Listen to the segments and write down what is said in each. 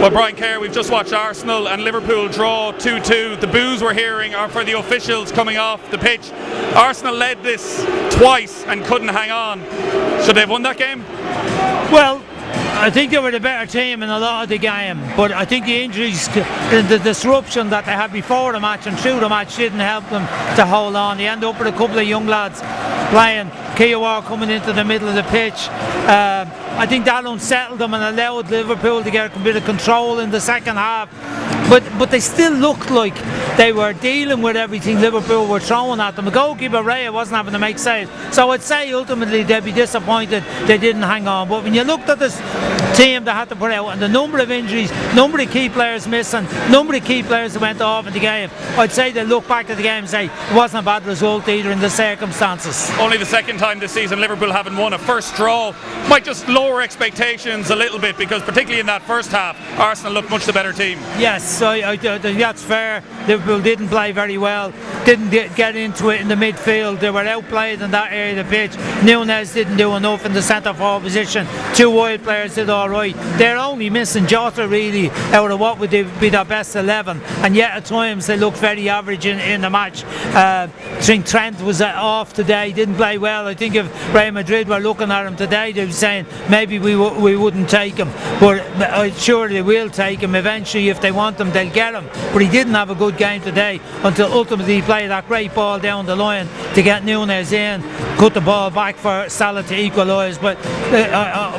Well, Brian Kerr, we've just watched Arsenal and Liverpool draw 2-2. The boos we're hearing are for the officials coming off the pitch. Arsenal led this twice and couldn't hang on. Should they have won that game? Well, I think they were the better team in a lot of the game, but I think the injuries, the disruption that they had before the match and through the match didn't help them to hold on. They ended up with a couple of young lads playing, Kiowa coming into the middle of the pitch. I think that unsettled them and allowed Liverpool to get a bit of control in the second half. But they still looked like they were dealing with everything Liverpool were throwing at them. The goalkeeper Raya wasn't having to make saves. So I'd say ultimately they'd be disappointed they didn't hang on. But when you looked at this team they had to put out and the number of injuries, number of key players missing, number of key players that went off in the game, I'd say they look back at the game and say it wasn't a bad result either in the circumstances. Only the second time this season Liverpool haven't won. A first draw might just lower expectations a little bit, because particularly in that first half Arsenal looked much the better team. Yes, I think that's fair. Liverpool didn't play very well, didn't get into it in the midfield. They were outplayed in that area of the pitch. Núñez didn't do enough in the centre forward position. Two wide players did alright. They're only missing Jota really out of what would be their best 11, and yet at times they looked very average in the match. I think Trent was off today, didn't play well. I think if Real Madrid were looking at him today they were saying maybe we wouldn't take him, but I'm sure they will take him eventually. If they want him they'll get him, but he didn't have a good game today until ultimately he played that great ball down the line to get Núñez in, cut the ball back for Salah to equalise. But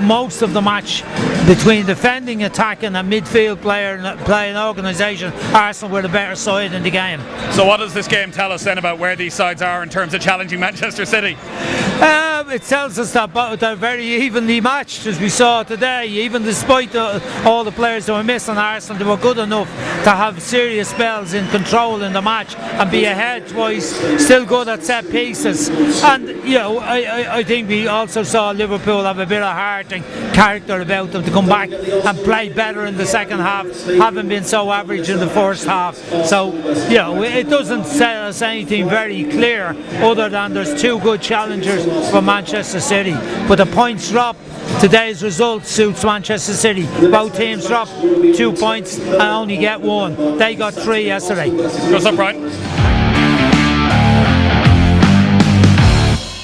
most of the match between defending, attacking and midfield playing organisation, Arsenal were the better side in the game. So what does this game tell us then about where these sides are in terms of challenging Manchester City? It tells us that they're very evenly matched, as we saw today. Even despite all the players that were missing, Arsenal, they were good enough to have serious spells in control in the match and be ahead twice, still good at set pieces. And you know, I think we also saw Liverpool have a bit of heart and character about them to come back and play better in the second half, having been so average in the first half. So you know, it doesn't tell us anything very clear other than there's two good challengers for Manchester City. But the points drop, today's result suits Manchester City. Both teams drop 2 points and only get one. They got 3 yesterday. What's up, Brian?